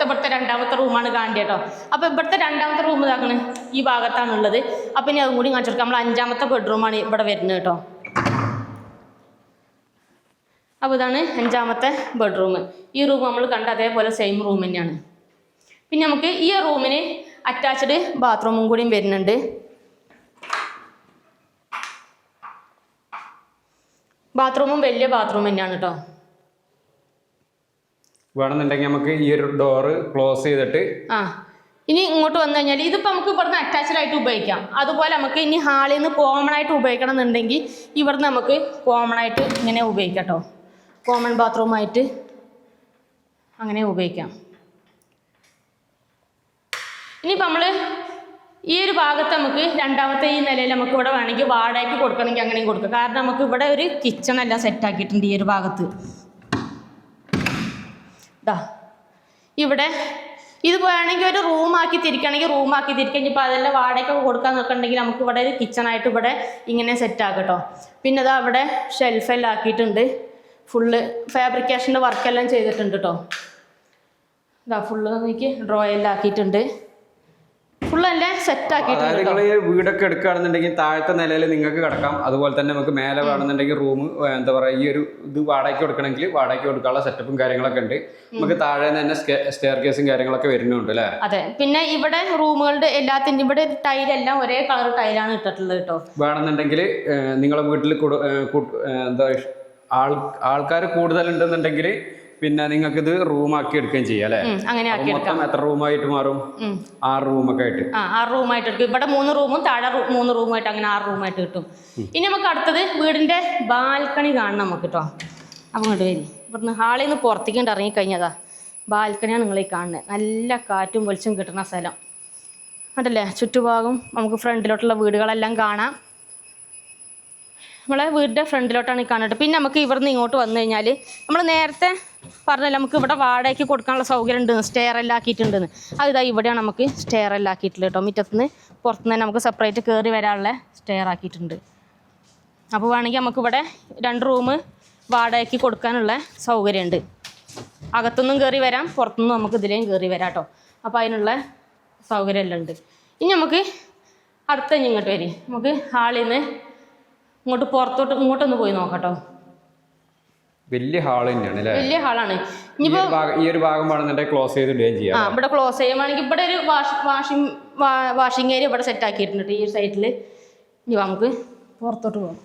ഇവിടുത്തെ 2ാമത്തെ റൂമാണ് കാണേണ്ടത് കേട്ടോ. അപ്പോൾ ഇവിടുത്തെ 2ാമത്തെ റൂം ഇതാക്കണേ ഈ ഭാഗത്താണുള്ളത്. അപ്പം ഇനി അതും കൂടി കാണിച്ചു കൊടുക്കാം. നമ്മൾ 5ാമത്തെ ബെഡ്റൂമാണ് ഇവിടെ വരുന്നത് കേട്ടോ. അപ്പോൾ ഇതാണ് 5ാമത്തെ ബെഡ്റൂം. ഈ റൂം നമ്മൾ കണ്ട അതേപോലെ സെയിം റൂം തന്നെയാണ്. പിന്നെ നമുക്ക് ഈ റൂമിന് അറ്റാച്ച്ഡ് ബാത്റൂമും കൂടിയും വരുന്നുണ്ട്. ബാത്റൂമും വലിയ ബാത്റൂം തന്നെയാണ് കേട്ടോ. വേണമെന്നുണ്ടെങ്കിൽ നമുക്ക് ഈ ഒരു ഡോറ് ക്ലോസ് ചെയ്തിട്ട് ഇനി ഇങ്ങോട്ട് വന്നു കഴിഞ്ഞാൽ ഇതിപ്പോൾ നമുക്ക് ഇവിടുന്ന് അറ്റാച്ച്ഡ് ആയിട്ട് ഉപയോഗിക്കാം. അതുപോലെ നമുക്ക് ഇനി ഹാളിൽ നിന്ന് കോമൺ ആയിട്ട് ഉപയോഗിക്കണം എന്നുണ്ടെങ്കിൽ ഇവിടുന്ന് നമുക്ക് കോമൺ ആയിട്ട് ഇങ്ങനെ ഉപയോഗിക്കാം കേട്ടോ. കോമൺ ബാത്റൂമായിട്ട് അങ്ങനെ ഉപയോഗിക്കാം. ഇനിയിപ്പോൾ നമ്മൾ ഈ ഒരു ഭാഗത്ത് നമുക്ക് 2ാമത്തെ ഈ നിലയിൽ നമുക്ക് ഇവിടെ വേണമെങ്കിൽ വാടകയ്ക്ക് കൊടുക്കണമെങ്കിൽ അങ്ങനെയും കൊടുക്കാം. കാരണം നമുക്ക് ഇവിടെ ഒരു കിച്ചൺ എല്ലാം സെറ്റാക്കിയിട്ടുണ്ട്. ഈ ഒരു ഭാഗത്ത് ഇവിടെ ഇത് വേണമെങ്കിൽ ഒരു റൂമാക്കി തിരിക്കുകയാണെങ്കിൽ റൂമാക്കി തിരിക്കുക. ഇനിയിപ്പോൾ അതെല്ലാം വാടകയ്ക്കൊക്കെ കൊടുക്കാൻ നോക്കണമെങ്കിൽ നമുക്ക് ഇവിടെ ഒരു കിച്ചണായിട്ട് ഇവിടെ ഇങ്ങനെ സെറ്റാക്കാം കേട്ടോ. പിന്നെ അത് അവിടെ ഷെൽഫെല്ലാം ആക്കിയിട്ടുണ്ട്. ഫുള്ള് ഫാബ്രിക്കേഷൻ്റെ വർക്കെല്ലാം ചെയ്തിട്ടുണ്ട് കേട്ടോ. ഫുള്ള് നോക്കി ഡ്രോയെല്ലാം ആക്കിയിട്ടുണ്ട്. ഫുള്ള് എല്ലാം സെറ്റ് അതായത് ആക്കിയിട്ടുണ്ട്. നിങ്ങൾ ഈ വീടൊക്കെ എടുക്കുകയാണെന്നുണ്ടെങ്കിൽ താഴത്തെ നിലയിൽ നിങ്ങൾക്ക് കിടക്കാം. അതുപോലെ തന്നെ നമുക്ക് മേലെ വേണമെന്നുണ്ടെങ്കിൽ റൂം എന്താ പറയുക ഈ ഒരു ഇത് വാടകയ്ക്ക് കൊടുക്കണമെങ്കിൽ വാടകയ്ക്ക് കൊടുക്കാനുള്ള സെറ്റപ്പും കാര്യങ്ങളൊക്കെ ഉണ്ട്. നമുക്ക് താഴെ തന്നെ സ്റ്റെയർ കേസും കാര്യങ്ങളൊക്കെ വരുന്നുണ്ട് അല്ലേ? അതെ. പിന്നെ ഇവിടെ റൂമുകളുടെ എല്ലാത്തിൻ്റെ ഇവിടെ ടൈലെല്ലാം ഒരേ കളർ ടൈലാണ് ഇട്ടിട്ടുള്ളത് കേട്ടോ. വേണമെന്നുണ്ടെങ്കിൽ നിങ്ങളെ വീട്ടിൽ എന്താ ആൾക്കാർ കൂടുതലുണ്ടെന്നുണ്ടെങ്കിൽ പിന്നെ നിങ്ങൾക്ക് ഇത് റൂമാക്കി എടുക്കുകയും ചെയ്യാം അല്ലേ? അങ്ങനെ ആക്കി മൊത്തം എത്ര റൂമായിട്ട് മാറും? 6 റൂമൊക്കെ ആയിട്ട്. 6 റൂമായിട്ട് എടുക്കും. ഇവിടെ 3 റൂമും താഴെ 3 റൂമായിട്ട് അങ്ങനെ 6 റൂമായിട്ട് കിട്ടും. ഇനി നമുക്ക് അടുത്തത് വീടിന്റെ ബാൽക്കണി കാണണം നമുക്ക് കേട്ടോ. അപ്പം ഇങ്ങോട്ട് വരി. ഇവിടുന്ന് ഹാളിൽ നിന്ന് പുറത്തേക്ക് ഇറങ്ങിക്കഴിഞ്ഞതാ ബാൽക്കണിയാണ് നിങ്ങളീ കാണുന്നത്. നല്ല കാറ്റും വെളിച്ചം കിട്ടുന്ന സ്ഥലം അതല്ലേ. ചുറ്റുഭാഗം നമുക്ക് ഫ്രണ്ടിലോട്ടുള്ള വീടുകളെല്ലാം കാണാം. നമ്മളെ വീടിൻ്റെ ഫ്രണ്ടിലോട്ടാണ് ഈ കാണുന്നത്. പിന്നെ നമുക്ക് ഇവിടുന്ന് ഇങ്ങോട്ട് വന്നു കഴിഞ്ഞാൽ നമ്മൾ നേരത്തെ പറഞ്ഞല്ലോ നമുക്ക് ഇവിടെ വാടകയ്ക്ക് കൊടുക്കാനുള്ള സൗകര്യം ഉണ്ട്, സ്റ്റെയർ എല്ലാം ആക്കിയിട്ടുണ്ടെന്ന്. അതിതാ ഇവിടെയാണ് നമുക്ക് സ്റ്റെയർ എല്ലാം ആക്കിയിട്ടുള്ളത് കേട്ടോ. മുറ്റത്തുനിന്ന് പുറത്തുനിന്ന് തന്നെ നമുക്ക് സെപ്പറേറ്റ് കയറി വരാനുള്ള സ്റ്റെയർ ആക്കിയിട്ടുണ്ട്. അപ്പോൾ വേണമെങ്കിൽ നമുക്കിവിടെ 2 റൂം വാടകയ്ക്ക് കൊടുക്കാനുള്ള സൗകര്യമുണ്ട്. അകത്തുനിന്നും കയറി വരാം, പുറത്തുനിന്നും നമുക്ക് ഇതിലേയും കയറി വരാം കേട്ടോ. അപ്പോൾ അതിനുള്ള സൗകര്യമെല്ലാം ഉണ്ട്. ഇനി നമുക്ക് അടുത്ത ഇങ്ങോട്ട് വരും. നമുക്ക് ഹാളിൽ നിന്ന് ഇങ്ങോട്ടൊന്ന് പോയി നോക്കട്ടോ. വലിയ ഹാൾ തന്നെയാണ് അല്ലേ? വലിയ ഹാളാണ്. ഇനിയിപ്പോ ഈ ഒരു ഭാഗം വേണമെന്നുണ്ടെങ്കിൽ ക്ലോസ് ചെയ്തിടുകയും ചെയ്യാം. ഇവിടെ ക്ലോസ് ചെയ്യുവാണെങ്കിൽ ഇവിടെ ഒരു വാഷിംഗ് ഏരിയ ഇവിടെ സെറ്റ് ആക്കിയിട്ടുണ്ട് ഈ സൈഡിൽ. ഇനി നമുക്ക് പുറത്തോട്ട് പോകാം.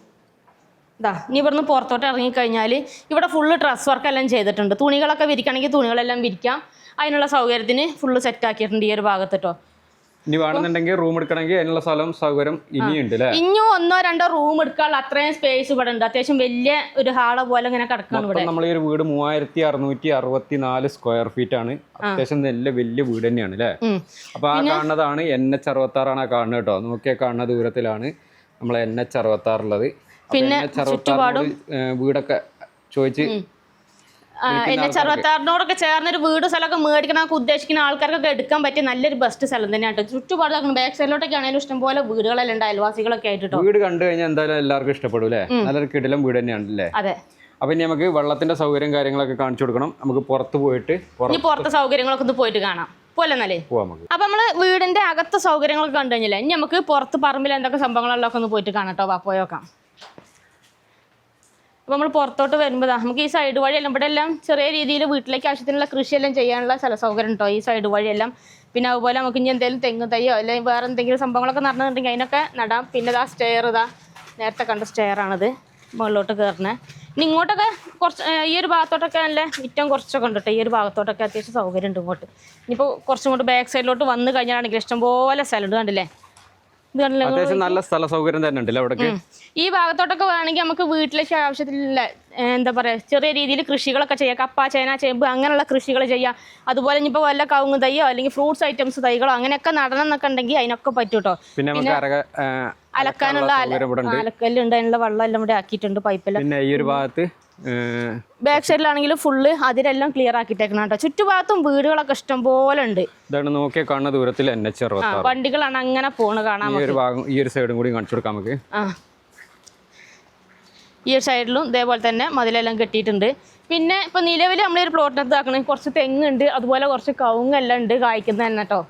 ഇനി ഇവിടുന്ന് പുറത്തോട്ട് ഇറങ്ങിക്കഴിഞ്ഞാൽ ഇവിടെ ഫുള്ള് ഡ്രസ് വർക്കെല്ലാം ചെയ്തിട്ടുണ്ട്. തുണികളൊക്കെ വിരിക്കണമെങ്കിൽ തുണികളെല്ലാം വിരിക്കാം. അതിനുള്ള സൗകര്യത്തിന് ഫുള്ള് സെറ്റ് ആക്കിയിട്ടുണ്ട് ഈ ഒരു ഭാഗത്ത് കേട്ടോ. ഇനി വേണമെന്നുണ്ടെങ്കിൽ റൂം എടുക്കണമെങ്കിൽ അതിനുള്ള സ്ഥലം സൗകര്യം ഇനിയുണ്ട് അല്ലേ? ഇനിയും 1-2 റൂം എടുക്കാനുള്ള അത്രയും സ്പേസ് ഇവിടെ ഉണ്ട്. അത്യാവശ്യം വലിയ ഒരു ഹാള് പോലെ ഇങ്ങനെ കിടക്കാണ് ഇവിടെ. നമ്മൾ ഈ ഒരു വീട് 3664 സ്ക്വയർ ഫീറ്റ് ആണ്. അത്യാവശ്യം നല്ല വലിയ വീട് തന്നെയാണ് അല്ലേ? അപ്പൊ ആ കാണുന്നതാണ് NH66 ആണ് ആ കാണുന്നത് കേട്ടോ. നോക്കിയാൽ കാണുന്ന ദൂരത്തിലാണ് നമ്മളെ NH66 ഉള്ളത്. പിന്നെ ചുറ്റുപാടും വീടൊക്കെ ചോദിച്ച് NH66 ചേർന്നൊരു വീട് സ്ഥലമൊക്കെ മേടിക്കണമെന്നൊക്കെ ഉദ്ദേശിക്കുന്ന ആൾക്കാർക്കൊക്കെ എടുക്കാൻ പറ്റിയ നല്ലൊരു ബെസ്റ്റ് സ്ഥലം തന്നെയാണ്. ചുറ്റുപാട് ബാക്ക് സൈഡിലോട്ടൊക്കെ ആണെങ്കിലും ഇഷ്ടംപോലെ വീടുകളെല്ലാം ഉണ്ട്, അയൽവാസികളൊക്കെ ആയിട്ട്. വീട് കണ്ടു കഴിഞ്ഞാൽ എന്തായാലും എല്ലാവർക്കും ഇഷ്ടപ്പെടും അല്ലേ? നല്ലൊരു കിടിലം വീട് തന്നെയാണ് അല്ലേ? അതെ. അപ്പൊ ഇനി നമുക്ക് വെള്ളത്തിന്റെ സൗകര്യം കാര്യങ്ങളൊക്കെ കാണിച്ചു കൊടുക്കണം. നമുക്ക് പുറത്ത് പോയിട്ട് പുറത്തെ സൗകര്യങ്ങളൊക്കെ ഒന്ന് പോയിട്ട് കാണാം പോലെ നല്ലേ. അപ്പൊ നമ്മള് വീടിന്റെ അകത്തെ സൗകര്യങ്ങളൊക്കെ കണ്ടു കഴിഞ്ഞില്ലേ, ഇനി നമുക്ക് പുറത്ത് പറമ്പിൽ എന്തൊക്കെ സംഭവങ്ങളൊക്കെ ഒന്ന് പോയിട്ട് കാണാം കേട്ടോ. പോയോക്കാം. അപ്പോൾ നമ്മൾ പുറത്തോട്ട് വരുമ്പോൾ നമുക്ക് ഈ സൈഡ് വഴിയെല്ലാം ഇവിടെ എല്ലാം ചെറിയ രീതിയിൽ വീട്ടിലേക്ക് ആവശ്യത്തിനുള്ള കൃഷിയെല്ലാം ചെയ്യാനുള്ള സ്ഥല സൗകര്യം ഉണ്ടോ ഈ സൈഡ് വഴിയെല്ലാം. പിന്നെ അതുപോലെ നമുക്ക് ഇനി എന്തെങ്കിലും തെങ്ങ് തയ്യോ അല്ലെങ്കിൽ വേറെ എന്തെങ്കിലും സംഭവങ്ങളൊക്കെ നടന്നിട്ടുണ്ടെങ്കിൽ അതിനൊക്കെ നടാം. പിന്നെ ഇതാ സ്റ്റെയർ, നേരത്തെ കണ്ട സ്റ്റെയറാണിത് മുകളിലോട്ട് കയറുന്നത്. ഇനി ഇങ്ങോട്ടൊക്കെ കുറച്ച് ഈ ഒരു ഭാഗത്തോട്ടൊക്കെ നല്ല മിറ്റം കുറച്ചൊക്കെ ഉണ്ട് കേട്ടോ. ഈ ഒരു ഭാഗത്തോട്ടൊക്കെ അത്യാവശ്യം സൗകര്യം ഉണ്ട് ഇങ്ങോട്ട്. ഇനിയിപ്പോൾ കുറച്ചും കൂടി ബാക്ക് സൈഡിലോട്ട് വന്ന് കഴിഞ്ഞാണെങ്കിൽ ഇഷ്ടംപോലെ സ്ഥലം കണ്ടില്ലേ? അത്യാവശ്യം നല്ല സ്ഥല സൗകര്യം തന്നെ ഉണ്ടല്ലോ അവിടെ. ഈ ഭാഗത്തോട്ടൊക്കെ വേണമെങ്കിൽ നമുക്ക് വീട്ടിലേക്ക് ആവശ്യത്തിലുള്ള എന്താ പറയുക ചെറിയ രീതിയിൽ കൃഷികളൊക്കെ ചെയ്യാം. കപ്പ, ചേന, ചേമ്പ് അങ്ങനെയുള്ള കൃഷികൾ ചെയ്യാം. അതുപോലെ ഇനിയിപ്പോൾ വല്ല കവുങ്ങ് തൈയോ അല്ലെങ്കിൽ ഫ്രൂട്ട്സ് ഐറ്റംസ് തൈകളോ അങ്ങനെയൊക്കെ നടണം എന്നൊക്കെ ഉണ്ടെങ്കിൽ അതിനൊക്കെ പറ്റും കേട്ടോ. പിന്നെ അലക്കാനുള്ള അലക്കല്ലുണ്ട്, അതിനുള്ള വെള്ളം എല്ലാം ഇവിടെ ആക്കിയിട്ടുണ്ട്, പൈപ്പെല്ലാം. പിന്നെ ഈ ഒരു ഭാഗത്ത് ബാക്ക് സൈഡിലാണെങ്കിലും ഫുള്ള് അതിലെല്ലാം ക്ലിയർ ആക്കിയിട്ടേക്കണം കേട്ടോ. ചുറ്റുഭാഗത്തും വീടുകളൊക്കെ ഇഷ്ടം പോലെ ഉണ്ട്. നോക്കിയാൽ കാണുന്ന ദൂരത്തിൽ NH66 വണ്ടികളാണ് അങ്ങനെ പോണ് കാണാൻ. ഈ ഒരു സൈഡും കൂടി കാണിച്ചു കൊടുക്കാം നമുക്ക്. ഈ ഒരു സൈഡിലും ഇതേപോലെ തന്നെ മതിലെല്ലാം കെട്ടിയിട്ടുണ്ട്. പിന്നെ ഇപ്പം നിലവിൽ നമ്മളൊരു പ്ലോട്ടിനകത്ത് ആക്കണേ കുറച്ച് തെങ്ങുണ്ട്, അതുപോലെ കുറച്ച് കവുങ്ങെല്ലാം ഉണ്ട് കായ്ക്കുന്നത് തന്നെ കേട്ടോ.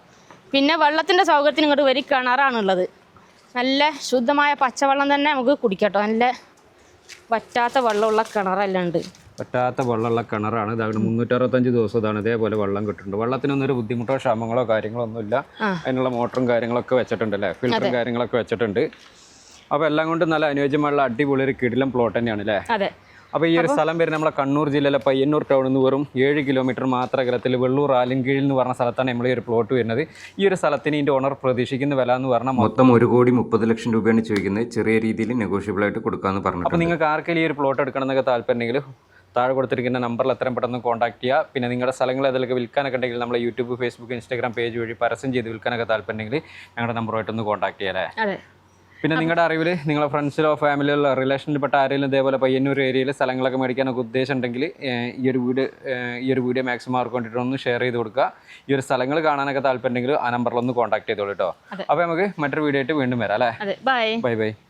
പിന്നെ വെള്ളത്തിൻ്റെ സൗകര്യത്തിന് ഇങ്ങോട്ട് വരി കിണറാണുള്ളത്. നല്ല ശുദ്ധമായ പച്ചവെള്ളം തന്നെ നമുക്ക് കുടിക്കാം കേട്ടോ. നല്ല വറ്റാത്ത വെള്ളമുള്ള കിണറെല്ലാം ഉണ്ട്. പറ്റാത്ത വെള്ളമുള്ള കിണറാണ്. ഇതാണ് 365 ദിവസം ഇതാണ് ഇതേപോലെ വെള്ളം കിട്ടുന്നുണ്ട്. വെള്ളത്തിനൊന്നും ഒരു ബുദ്ധിമുട്ടോ ക്ഷാമങ്ങളോ കാര്യങ്ങളോ ഒന്നുമില്ല. അതിനുള്ള മോട്ടറും കാര്യങ്ങളൊക്കെ വെച്ചിട്ടുണ്ട് അല്ലേ? ഫിൽറ്ററും കാര്യങ്ങളൊക്കെ വെച്ചിട്ടുണ്ട്. അപ്പോൾ എല്ലാം കൊണ്ട് നല്ല അനുയോജ്യമുള്ള അടിപൊളി ഒരു കിടിലം പ്ലോട്ട് തന്നെയാണ് അല്ലേ? അതെ. അപ്പോൾ ഈ ഒരു സ്ഥലം വരുന്നത് നമ്മളെ കണ്ണൂർ ജില്ലയിലെ പയ്യന്നൂർ ടൗണിൽ നിന്ന് വെറും 7 കിലോമീറ്റർ മാത്രം അകലത്തിൽ വെള്ളൂർ ആലങ്കീഴിൽ എന്ന് പറഞ്ഞ സ്ഥലത്താണ് നമ്മൾ ഈ ഒരു പ്ലോട്ട് വരുന്നത്. ഈ ഒരു സ്ഥലത്തിന് ഇതിൻ്റെ ഓണർ പ്രതീക്ഷിക്കുന്ന വില എന്ന് പറഞ്ഞാൽ മൊത്തം 1,30,00,000 രൂപയാണ് ചോദിക്കുന്നത്. ചെറിയ രീതിയിൽ നെഗോഷ്യബിൾ ആയിട്ട് കൊടുക്കാമെന്ന് പറഞ്ഞു. അപ്പോൾ നിങ്ങൾക്ക് ആർക്കെങ്കിലും ഈ ഒരു പ്ലോട്ട് എടുക്കണമെന്നൊക്കെ താല്പര്യമുണ്ടെങ്കിൽ താഴെ കൊടുത്തിരിക്കുന്ന നമ്പറിൽ എത്രയും പെട്ടെന്ന് കോൺടാക്ട് ചെയ്യുക. പിന്നെ നിങ്ങളുടെ സ്ഥലങ്ങൾ ഏതൊക്കെ വിൽക്കാനൊക്കെ ഉണ്ടെങ്കിൽ നമ്മളെ യൂട്യൂബ്, ഫേസ്ബുക്ക്, ഇൻസ്റ്റാഗ്രാം പേജ് വഴി പരസ്യം ചെയ്ത് വിൽക്കാനൊക്കെ താല്പര്യമുണ്ടെങ്കിൽ ഞങ്ങളുടെ നമ്പറുമായിട്ടൊന്ന് കോൺടാക്ട് ചെയ്യാം. പിന്നെ നിങ്ങളുടെ അറിവിൽ നിങ്ങളുടെ ഫ്രണ്ട്സിലോ ഫാമിലിയിലോ റിലേഷനിൽപ്പെട്ട ആരെങ്കിലും ഇതേപോലെ പയ്യന്നൂർ ഏരിയയിൽ സ്ഥലങ്ങളൊക്കെ മേടിക്കാനൊക്കെ ഉദ്ദേശം ഉണ്ടെങ്കിൽ ഈ ഒരു വീഡിയോ മാക്സിമം അവർക്ക് വേണ്ടിയിട്ട് ഒന്ന് ഷെയർ ചെയ്ത് കൊടുക്കുക. ഈ ഒരു സ്ഥലങ്ങൾ കാണാനൊക്കെ താല്പര്യമുണ്ടെങ്കിൽ ആ നമ്പറിലൊന്ന് കോൺടാക്ട് ചെയ്തോളൂ കേട്ടോ. അപ്പോൾ നമുക്ക് മറ്റൊരു വീഡിയോ ആയിട്ട് വീണ്ടും വരാം അല്ലേ? Bye bye.